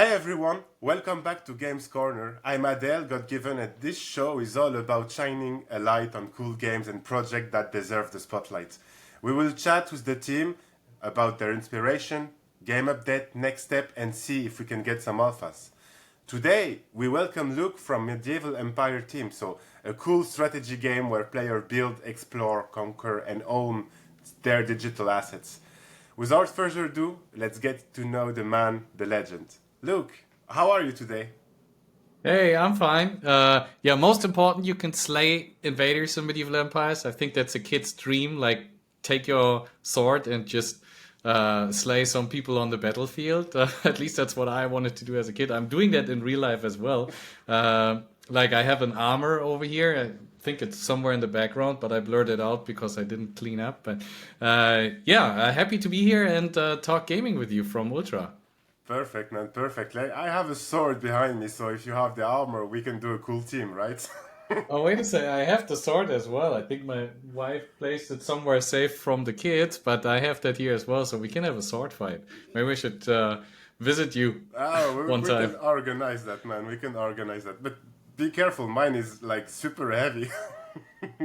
Hi everyone, welcome back to Games Corner. I'm Adele, GodGiven, and this show is all about shining a light on cool games and projects that deserve the spotlight. We will chat with the team about their inspiration, game update, next step, and see if we can get some alphas. Today, we welcome Luc from Medieval Empire team, so a cool strategy game where players build, explore, conquer, and own their digital assets. Without further ado, let's get to know the man, the legend. Luke, how are you today? Hey, I'm fine. Yeah, most important, you can slay invaders in medieval empires. I think that's a kid's dream. Like, take your sword and just slay some people on the battlefield. At least that's what I wanted to do as a kid. I'm doing that in real life as well. Like, I have an armor over here. I think it's somewhere in the background, but I blurred it out because I didn't clean up. But yeah, happy to be here and talk gaming with you from Ultra. Perfect, man, perfect. Like, I have a sword behind me, so if you have the armor, we can do a cool team, right? Oh, wait a second. I have the sword as well. I think my wife placed it somewhere safe from the kids, but I have that here as well, so we can have a sword fight. Maybe we should visit you Oh, one we can time. organize that, man. We can organize that. But be careful, mine is like super heavy.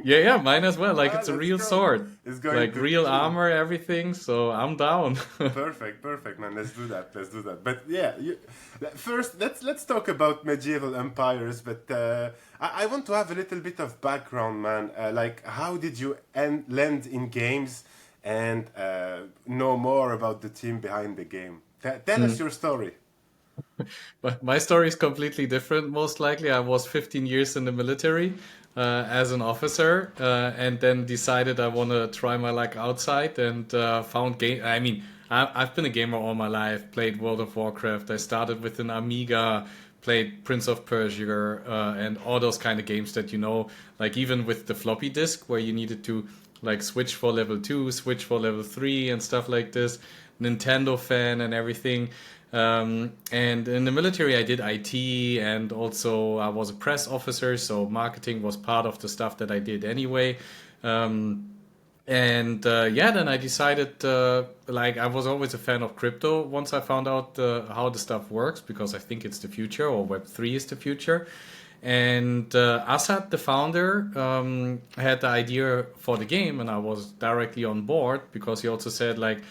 Yeah, yeah, mine as well. Like Ah, it's a let's real go. sword, It's going like to be real cool. armor, everything. So I'm down. Perfect, perfect, man. Let's do that. Let's do that. But yeah, first let's talk about medieval empires. But I want to have a little bit of background, man. Like, how did you land in games and know more about the team behind the game? Tell us Mm. your story. But my story is completely different. Most likely, I was 15 years in the military as an officer, and then decided I want to try my luck outside and found game. I mean, I've been a gamer all my life. Played World of Warcraft. I started with an Amiga. Played Prince of Persia and all those kind of games that you know, like even with the floppy disk where you needed to like switch for level 2, switch for level 3 and stuff like this. Nintendo fan and everything. And in the military, I did IT and also I was a press officer, so marketing was part of the stuff that I did anyway. Um, and yeah, then I decided, like, I was always a fan of crypto once I found out how the stuff works, because I think it's the future, or Web3 is the future. And Assad, the founder, had the idea for the game, and I was directly on board because he also said, like,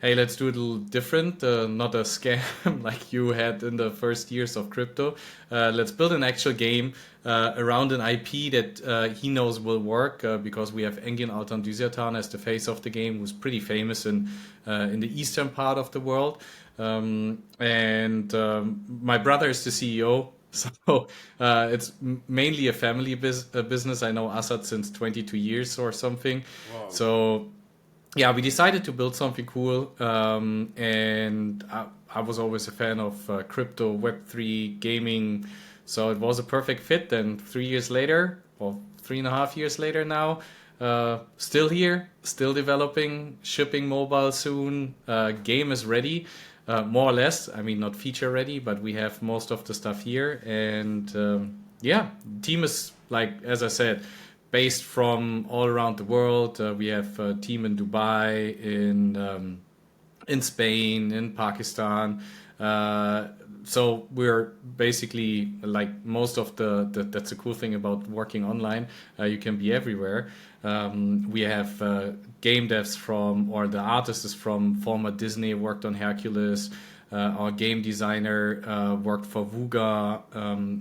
hey, let's do it a little different, not a scam like you had in the first years of crypto. Let's build an actual game around an IP that he knows will work because we have Engin Altan Düzertan as the face of the game, who's pretty famous in the eastern part of the world. And my brother is the CEO. So it's mainly a family business. I know Assad since 22 years or something. Wow. So yeah, we decided to build something cool, and I was always a fan of crypto, Web3, gaming, so it was a perfect fit. And 3 years later, or 3.5 years later now, still here, still developing, shipping mobile soon. Game is ready, more or less. I mean, not feature ready, but we have most of the stuff here, and yeah, team is like as I said based from all around the world. We have a team in Dubai, in Spain, in Pakistan. Uh, so we're basically like most of that's the cool thing about working online. You can be everywhere. We have game devs from, or the artist is from former Disney, worked on Hercules. Our game designer worked for Vuga.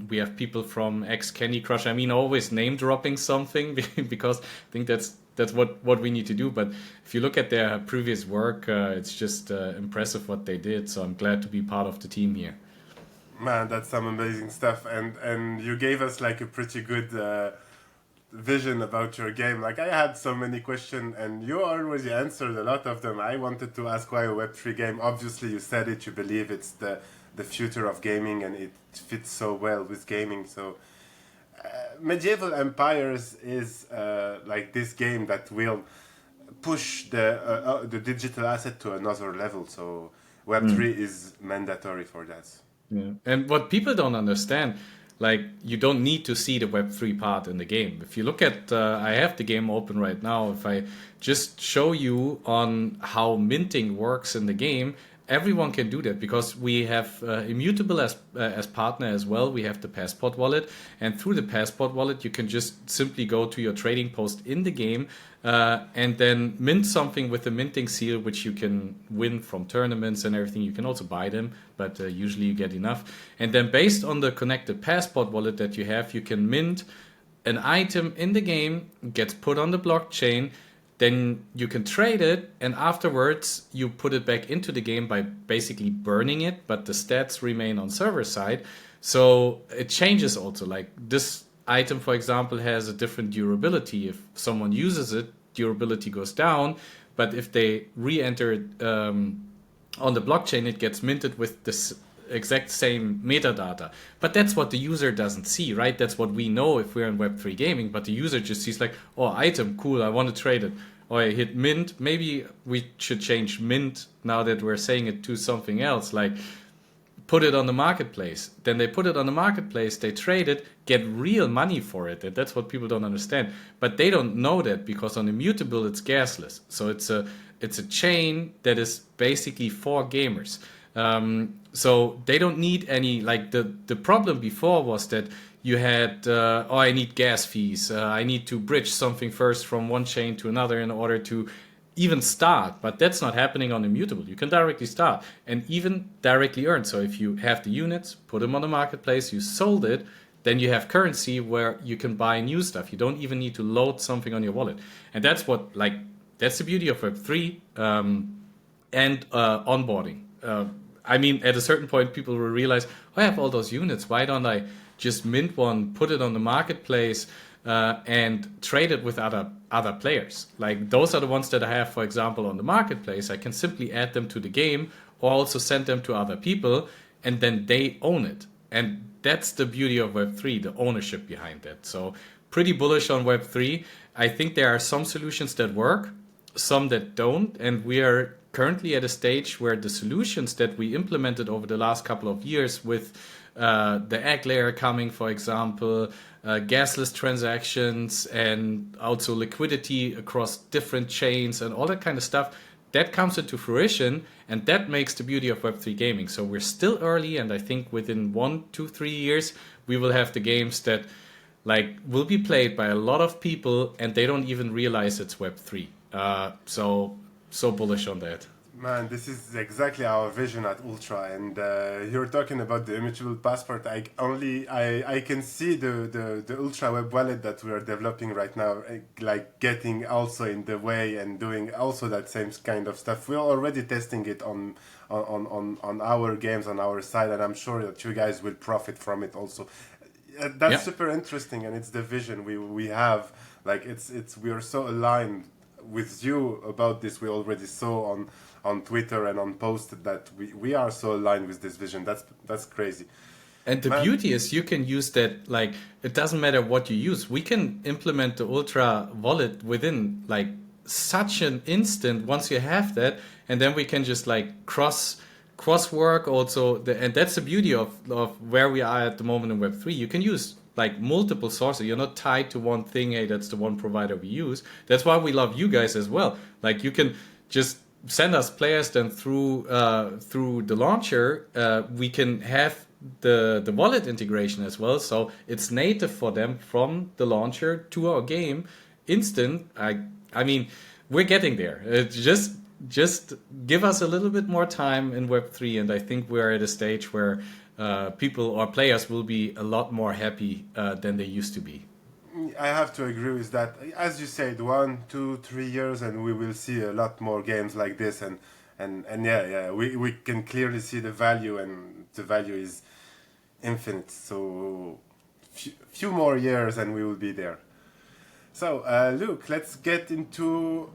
We have people from ex Candy Crush. I mean, always name dropping something because I think that's what we need to do. But if you look at their previous work, it's just impressive what they did. So I'm glad to be part of the team here. Man, that's some amazing stuff. And you gave us like a pretty good vision about your game. Like, I had so many questions, and you already answered a lot of them. I wanted to ask why a Web3 game. Obviously, you said it. You believe it's the future of gaming, and it fits so well with gaming. So, medieval empires is like this game that will push the digital asset to another level. So, Web3 is mandatory for that. Yeah. And what people don't understand, like you don't need to see the Web3 part in the game. If you look at, I have the game open right now. If I just show you on how minting works in the game, everyone can do that because we have Immutable as partner as well. We have the Passport wallet, and through the Passport wallet, you can just simply go to your trading post in the game and then mint something with the minting seal, which you can win from tournaments and everything. You can also buy them, but usually you get enough. And then based on the connected Passport wallet that you have, you can mint an item in the game, gets put on the blockchain. Then you can trade it, and afterwards you put it back into the game by basically burning it, but the stats remain on server side. So it changes also. Like this item, for example, has a different durability. If someone uses it, durability goes down, but if they re-enter it on the blockchain, it gets minted with this exact same metadata. But that's what the user doesn't see, right? That's what we know if we're in Web3 gaming, but the user just sees like, oh, item, cool, I want to trade it. Or I hit mint. Maybe we should change mint now that we're saying it to something else, like put it on the marketplace. Then they put it on the marketplace, they trade it, get real money for it. And that's what people don't understand. But they don't know that because on Immutable it's gasless. So it's a chain that is basically for gamers. So they don't need any, like the problem before was that you had, I need gas fees. I need to bridge something first from one chain to another in order to even start. But that's not happening on Immutable. You can directly start and even directly earn. So if you have the units, put them on the marketplace, you sold it, then you have currency where you can buy new stuff. You don't even need to load something on your wallet. And that's that's the beauty of Web3 and onboarding. I mean, at a certain point, people will realize, I have all those units. Why don't I just mint one, put it on the marketplace, and trade it with other players? Like those are the ones that I have, for example, on the marketplace. I can simply add them to the game or also send them to other people, and then they own it. And that's the beauty of Web3, the ownership behind that. So pretty bullish on Web3. I think there are some solutions that work, some that don't, and we are currently at a stage where the solutions that we implemented over the last couple of years with the egg layer coming, for example, gasless transactions and also liquidity across different chains and all that kind of stuff, that comes into fruition, and that makes the beauty of Web3 gaming. So we're still early, and I think within 1, 2, 3 years, we will have the games that will be played by a lot of people and they don't even realize it's Web3. So bullish on that. Man, this is exactly our vision at Ultra, and you're talking about the Immutable Passport. I can see the Ultra Web Wallet that we are developing right now, getting also in the way and doing also that same kind of stuff. We're already testing it on our games on our side, and I'm sure that you guys will profit from it also. That's super interesting, and it's the vision we have. We are so aligned with you about this. We already saw on Twitter and on post that we are so aligned with this vision. That's crazy. And the beauty is you can use that, it doesn't matter what you use. We can implement the Ultra wallet within such an instant once you have that, and then we can just cross work also. And that's the beauty of where we are at the moment in Web3. You can use multiple sources. You're not tied to one thing. Hey, that's the one provider we use. That's why we love you guys as well. You can just send us players, then through the launcher, we can have the wallet integration as well. So it's native for them from the launcher to our game, instant. I mean, we're getting there. Just give us a little bit more time in Web3, and I think we're at a stage where people or players will be a lot more happy than they used to be. I have to agree with that. As you said, 1, 2, 3 years, and we will see a lot more games like this. And we can clearly see the value, and the value is infinite. So few more years, and we will be there. So Luke, let's get into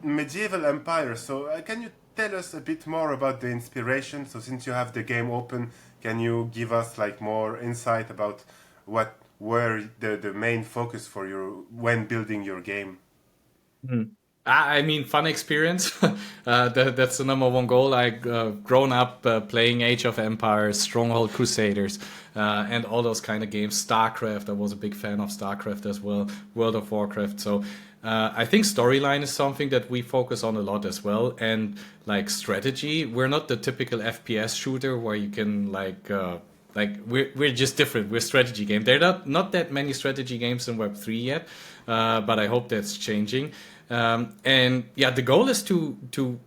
medieval empire. So can you tell us a bit more about the inspiration? So since you have the game open, can you give us more insight about what were the main focus for you when building your game? I mean, fun experience. That's the number one goal. I grown up playing Age of Empires, Stronghold, Crusaders, and all those kind of games. StarCraft, I was a big fan of StarCraft as well. World of Warcraft. So I think storyline is something that we focus on a lot as well, and like strategy. We're not the typical FPS shooter where you can we're just different. We're a strategy game. There are not that many strategy games in Web3 yet, but I hope that's changing. And yeah, the goal is to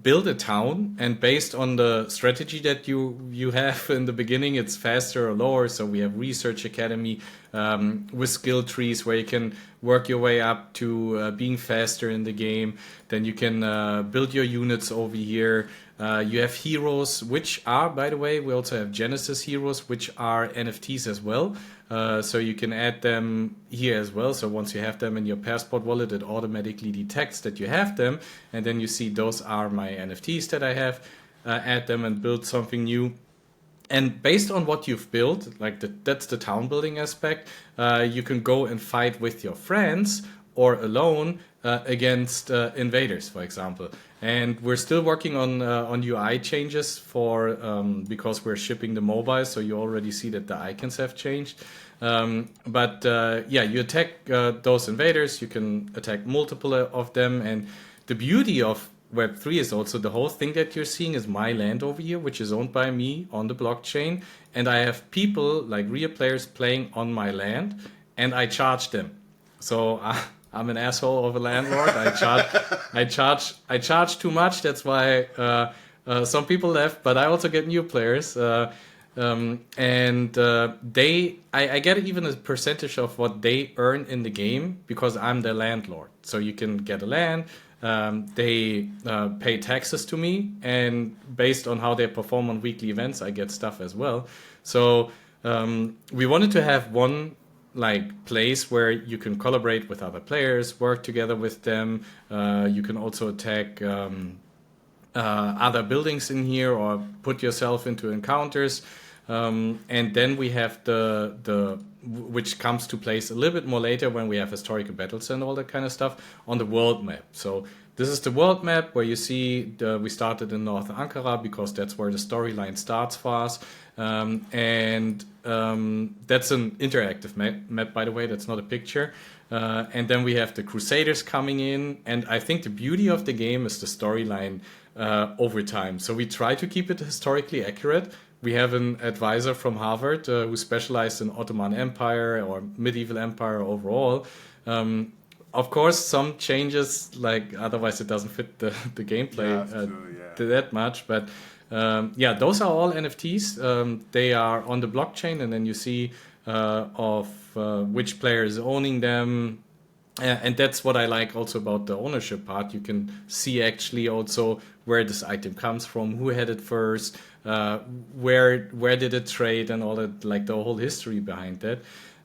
build a town, and based on the strategy that you have in the beginning, it's faster or lower. So we have research academy with skill trees where you can work your way up to being faster in the game. Then you can build your units over here. You have heroes, which are, by the way, we also have Genesis heroes, which are NFTs as well. So you can add them here as well. So once you have them in your Passport wallet, it automatically detects that you have them. And then you see those are my NFTs that I have. Add them and build something new. And based on what you've built, that's the town building aspect, you can go and fight with your friends or alone against invaders, for example. And we're still working on UI changes for because we're shipping the mobile, so you already see that the icons have changed. But you attack those invaders. You can attack multiple of them, and the beauty of Web3 is also the whole thing that you're seeing is my land over here, which is owned by me on the blockchain, and I have people like real players playing on my land, and I charge them. So I'm an asshole of a landlord. I charge too much. That's why some people left, but I also get new players. I get even a percentage of what they earn in the game because I'm the landlord. So you can get a land. They pay taxes to me, and based on how they perform on weekly events, I get stuff as well. So we wanted to have one place where you can collaborate with other players, work together with them. You can also attack other buildings in here or put yourself into encounters. And then we have the which comes to place a little bit more later when we have historical battles and all that kind of stuff on the world map. So this is the world map where you see we started in North Ankara because that's where the storyline starts for us. That's an interactive map, by the way. That's not a picture. And then we have the Crusaders coming in. And I think the beauty of the game is the storyline over time. So we try to keep it historically accurate. We have an advisor from Harvard who specialized in Ottoman Empire or medieval empire overall. Of course, some changes, otherwise it doesn't fit the gameplay that much. But those are all NFTs. They are on the blockchain, and then you see which player is owning them. And that's what I like also about the ownership part. You can see actually also where this item comes from, who had it first, where did it trade, and all that, the whole history behind that.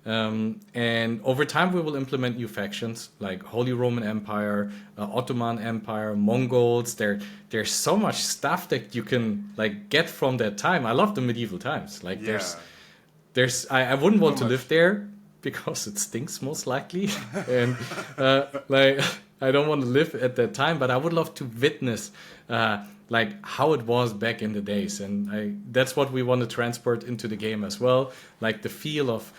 And over time, we will implement new factions like Holy Roman Empire, Ottoman Empire, Mongols. There's so much stuff that you can get from that time. I love the medieval times. I wouldn't want to live there because it stinks most likely, and I don't want to live at that time. But I would love to witness how it was back in the days, and that's what we want to transport into the game as well, the feel of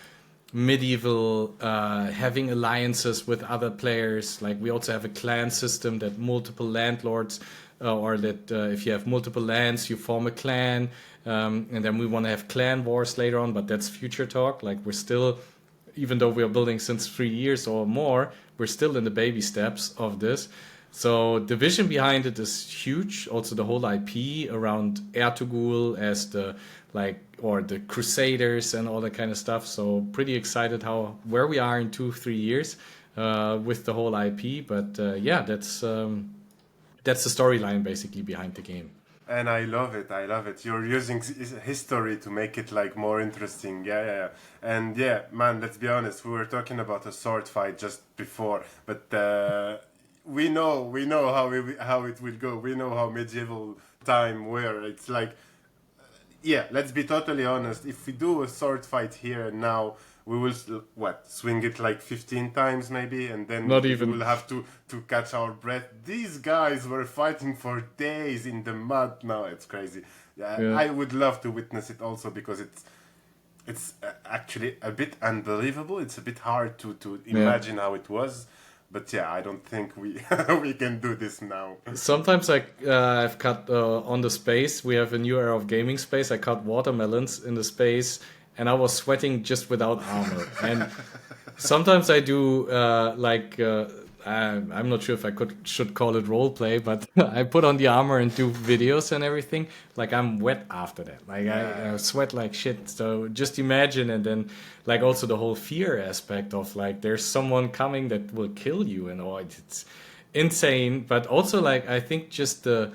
medieval, having alliances with other players. We also have a clan system that multiple landlords, or that if you have multiple lands, you form a clan, and then we want to have clan wars later on, but that's future talk. We're still, even though we are building since 3 years or more, we're still in the baby steps of this. So the vision behind it is huge. Also the whole IP around Ertugrul as or the Crusaders and all that kind of stuff. So pretty excited where we are in 2-3 years with the whole IP. But that's the storyline basically behind the game. And I love it. You're using history to make it more interesting. Yeah. And man, let's be honest. We were talking about a sword fight just before, but we know how it will go. We know how medieval time were. It's let's be totally honest. If we do a sword fight here and now, we will swing it 15 times maybe, and then not even. We will have to catch our breath. These guys were fighting for days in the mud. No, it's crazy. Yeah. I would love to witness it also because it's actually a bit unbelievable. It's a bit hard to imagine how it was, But yeah, I don't think we we can do this now. Sometimes I've cut on the space. We have a new era of gaming space. I cut watermelons in the space, and I was sweating just without armor. And sometimes I do I'm not sure if I should call it role play, but I put on the armor and do videos and everything. Like I'm wet after that. Like I sweat like shit. So just imagine, and then like also the whole fear aspect of like there's someone coming that will kill you, and it's insane. But also like I think just the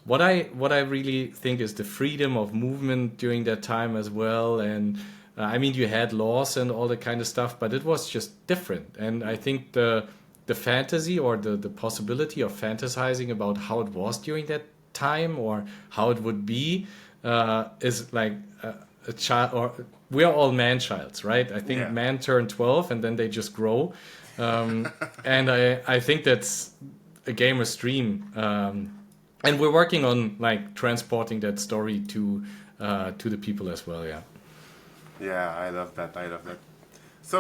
what I really think is the freedom of movement during that time as well. And I mean, you had laws and all that kind of stuff, but it was just different. And I think the fantasy or the possibility of fantasizing about how it was during that time or how it would be is like a child, or we are all man-childs, right? I think Yeah. man turn 12 and then they just grow. And I think that's a gamer's dream. And we're working on like transporting that story to the people as well. Yeah. Yeah, I love that. I love that. So,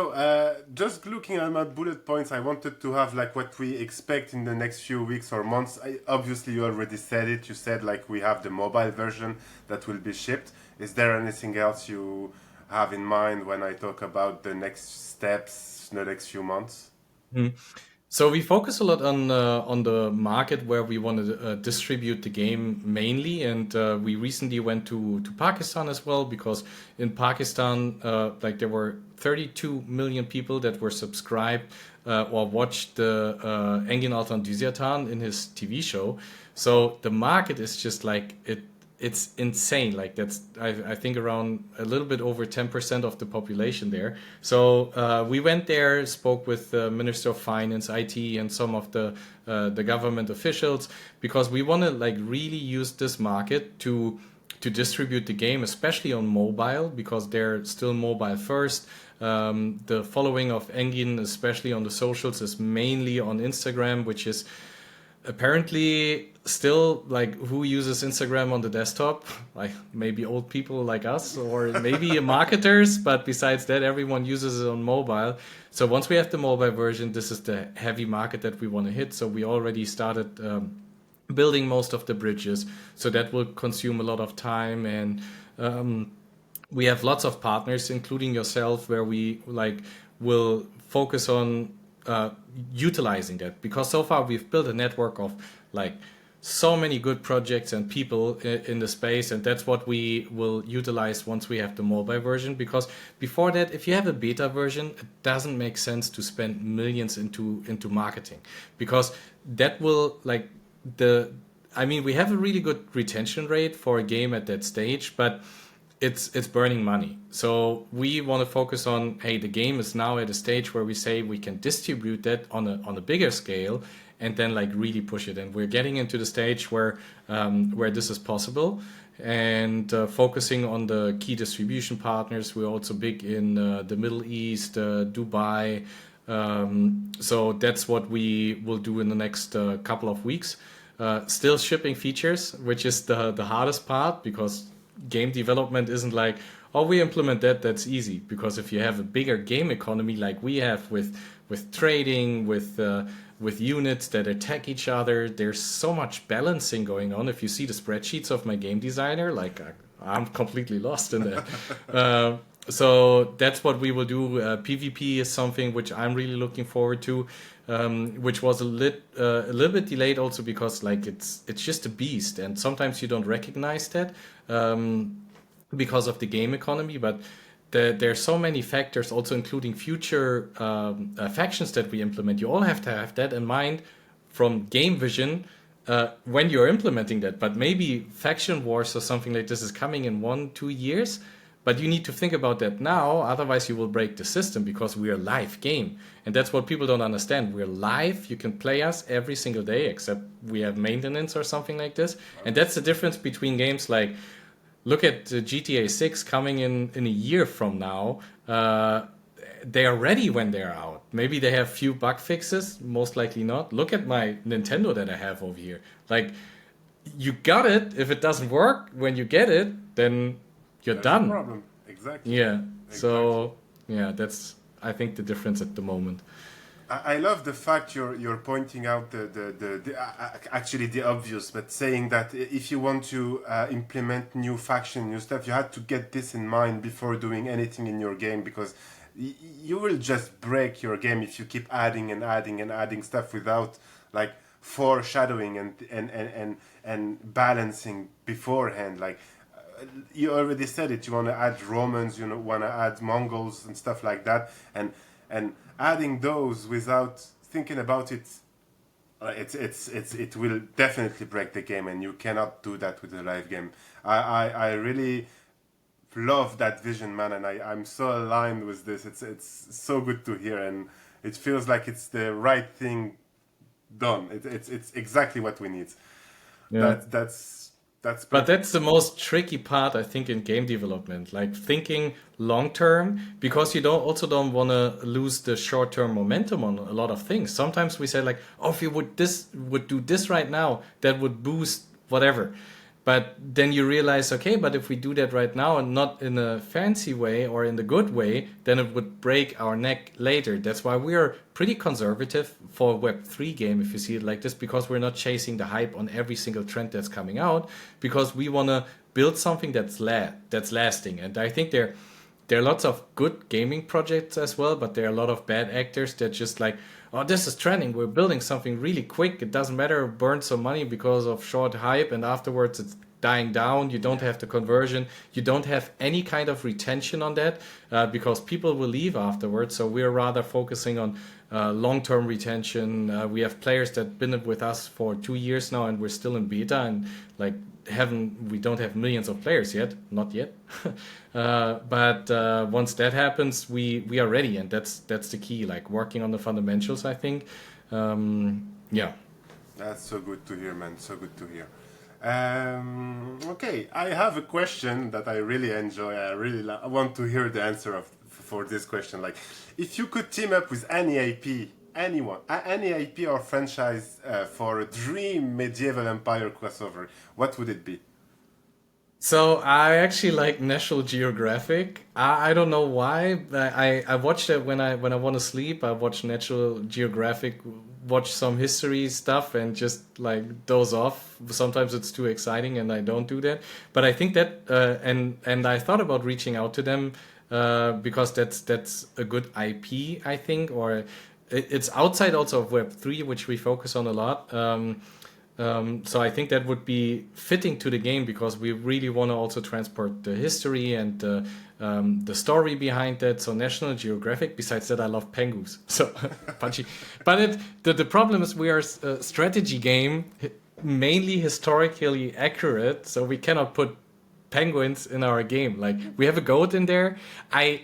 just looking at my bullet points, I wanted to have like what we expect in the next few weeks or months. Obviously, you already said it. You said like we have the mobile version that will be shipped. Is there anything else you have in mind when I talk about the next steps, the next few months? So we focus a lot on the market where we want to distribute the game mainly, and we recently went to Pakistan as well because in Pakistan, like there were 32 million people that were subscribed or watched the Engin Altan Düzyatan in his TV show. So the market is just like it. It's insane. Like that's I think around a little bit over 10% of the population there. So we went there, spoke with the Minister of Finance, IT, and some of the government officials because we want to like really use this market to distribute the game, especially on mobile because they're still mobile first. The following of Engin, especially on the socials, is mainly on Instagram, which is apparently still like who uses Instagram on the desktop, like maybe old people like us or maybe marketers, but besides that everyone uses it on mobile. So once we have the mobile version, this is the heavy market that we want to hit. So we already started building most of the bridges, so that will consume a lot of time. And we have lots of partners including yourself where we like will focus on utilizing that, because so far we've built a network of like so many good projects and people in the space, and that's what we will utilize once we have the mobile version. Because before that, if you have a beta version, it doesn't make sense to spend millions into marketing, because that will like we have a really good retention rate for a game at that stage, but it's burning money. So we want to focus on, hey, the game is now at a stage where we say we can distribute that on a bigger scale and then like really push it. And we're getting into the stage where this is possible, and focusing on the key distribution partners. We're also big in the Middle East, Dubai. So that's what we will do in the next couple of weeks. Still shipping features, which is the hardest part, because game development isn't like, oh, we implement that's easy. Because if you have a bigger game economy like we have with trading, with units that attack each other, there's so much balancing going on. If you see the spreadsheets of my game designer, like I'm completely lost in that. So that's what we will do. PvP is something which I'm really looking forward to, which was a little bit delayed also because like it's just a beast, and sometimes you don't recognize that because of the game economy. But there's so many factors, also including future factions that we implement. You all have to have that in mind from game vision when you're implementing that. But maybe faction wars or something like this is coming in 1-2 years. But you need to think about that now, otherwise you will break the system, because we are a live game. And that's what people don't understand. We're live, you can play us every single day, except we have maintenance or something like this. And that's the difference between games like, look at GTA 6 coming in a year from now. They are ready when they're out. Maybe they have few bug fixes, most likely not. Look at my Nintendo that I have over here. Like, you got it. If it doesn't work when you get it, then you're That's done. the problem. Exactly. Yeah. Exactly. So yeah, that's I think the difference at the moment. I love the fact you're pointing out actually the obvious, but saying that if you want to implement new faction, new stuff, you had to get this in mind before doing anything in your game, because you will just break your game if you keep adding and adding and adding stuff without like foreshadowing and balancing beforehand. Like you already said it, you want to add Romans, you know, want to add Mongols and stuff like that, and adding those without thinking about it, it will definitely break the game, and you cannot do that with a live game. I really love that vision, man, and I'm so aligned with this. It's so good to hear, and it feels like it's the right thing done. It's exactly what we need. Yeah. That's But perfect. that's the most tricky part, I think, in game development. Like thinking long term, because you don't want to lose the short term momentum on a lot of things. Sometimes we say like, oh, if you would do this right now, that would boost whatever. But then you realize, okay, but if we do that right now and not in a fancy way or in the good way, then it would break our neck later. That's why we are pretty conservative for a Web3 game, if you see it like this, because we're not chasing the hype on every single trend that's coming out, because we want to build something that's lasting. And I think there are lots of good gaming projects as well, but there are a lot of bad actors that just like, oh, this is trending. We're building something really quick. It doesn't matter, burn some money because of short hype, and afterwards it's dying down. You don't have the conversion. You don't have any kind of retention on that because people will leave afterwards. So we're rather focusing on long-term retention. We have players that been with us for 2 years now, and we're still in beta, and like we don't have millions of players yet, not yet. But once that happens, we are ready, and that's the key. Like working on the fundamentals, I think. Yeah. That's so good to hear, man. So good to hear. Okay, I have a question that I really enjoy. I want to hear the answer for this question. Like, if you could team up with any IP, any IP or franchise for a dream medieval empire crossover, what would it be? So I actually like National Geographic. I don't know why. I watch it when I want to sleep. I watch National Geographic, watch some history stuff, and just like doze off. Sometimes it's too exciting, and I don't do that. But I think that and I thought about reaching out to them because that's a good IP, I think, or it's outside also of Web3, which we focus on a lot. So I think that would be fitting to the game because we really want to also transport the history and the story behind that. So National Geographic. Besides that, I love penguins. So punchy. But the problem is we are a strategy game, mainly historically accurate. So we cannot put penguins in our game. Like we have a goat in there. I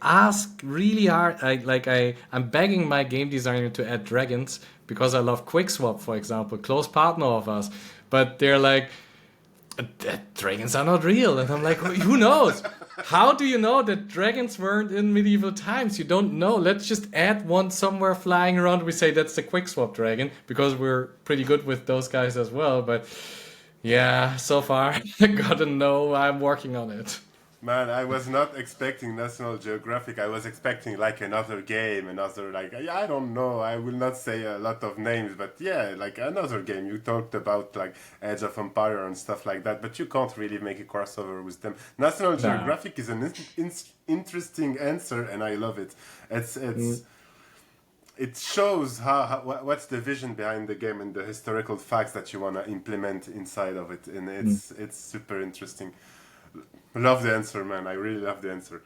ask really hard. I'm begging my game designer to add dragons because I love Quickswap, for example, close partner of us. But they're like, dragons are not real, and I'm like, who knows? How do you know that dragons weren't in medieval times? You don't know. Let's just add one somewhere flying around. We say that's the Quickswap dragon because we're pretty good with those guys as well. But yeah, so far I gotta know. I'm working on it. Man, I was not expecting National Geographic. I was expecting like another game, another like I don't know. I will not say a lot of names, but yeah, like another game. You talked about like Age of Empire and stuff like that, but you can't really make a crossover with them. National Nah. Geographic is an interesting answer, and I love it. It's it shows what's the vision behind the game and the historical facts that you want to implement inside of it, and it's super interesting. Love the answer, man. I really love the answer.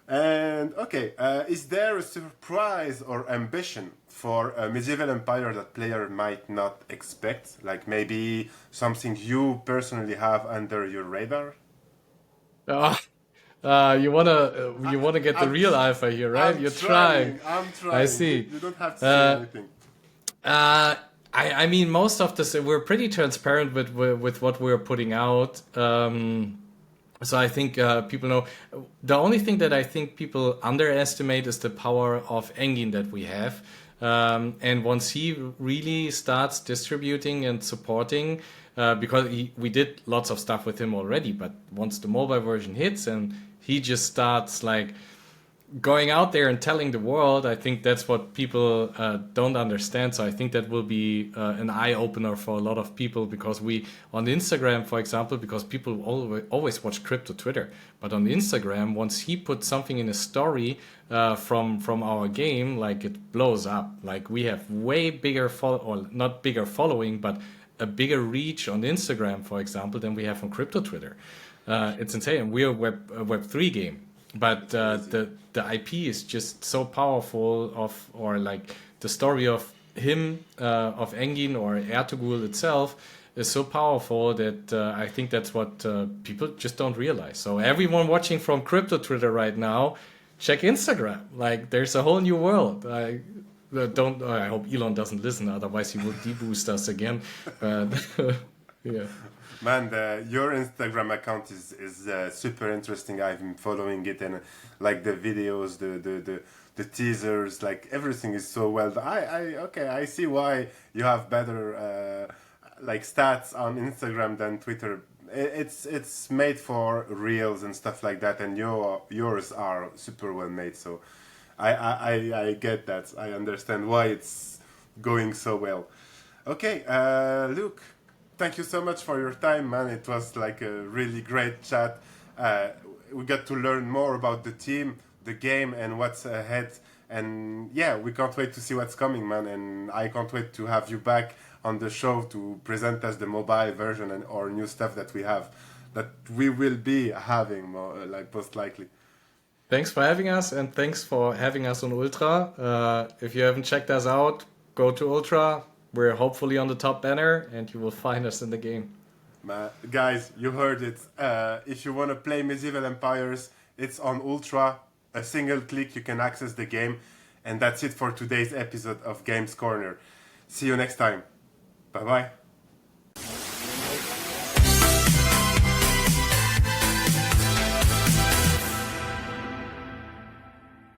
And okay, is there a surprise or ambition for a medieval empire that player might not expect? Like maybe something you personally have under your radar? Ah, you wanna get the I'm real alpha here, right? I'm You're trying. trying. I'm I trying. see. You don't have to say Uh, anything. I mean, most of this we're pretty transparent with what we're putting out. So I think people know. The only thing that I think people underestimate is the power of Engin that we have. And once he really starts distributing and supporting, because we did lots of stuff with him already, but once the mobile version hits and he just starts like going out there and telling the world, I think that's what people don't understand. So I think that will be an eye opener for a lot of people, because we on Instagram, for example, because people always watch crypto Twitter, but on Instagram, once he puts something in a story from our game, like it blows up. Like we have way bigger or not bigger following, but a bigger reach on Instagram, for example, than we have on crypto Twitter. It's insane. We're a Web3 game, but the IP is just so powerful. Or like the story of him, of Engin or Ertugrul itself, is so powerful that I think that's what people just don't realize. So everyone watching from crypto Twitter right now, check Instagram. Like there's a whole new world. I hope Elon doesn't listen, otherwise he will deboost us again. Yeah. Man, your Instagram account is super interesting. I've been following it, and like the videos, the teasers, like everything is so well done. I see why you have better like stats on Instagram than Twitter. It's made for reels and stuff like that, and yours are super well made. So I get that. I understand why it's going so well. Okay, Luke, thank you so much for your time, man. It was like a really great chat. We got to learn more about the team, the game, and what's ahead. And yeah, we can't wait to see what's coming, man. And I can't wait to have you back on the show to present us the mobile version and or new stuff that we will be having more, like most likely. Thanks for having us, and thanks for having us on Ultra. If you haven't checked us out, go to Ultra. We're hopefully on the top banner, and you will find us in the game. Guys, you heard it. If you want to play Medieval Empires, it's on Ultra. A single click, you can access the game. And that's it for today's episode of Games Corner. See you next time. Bye-bye.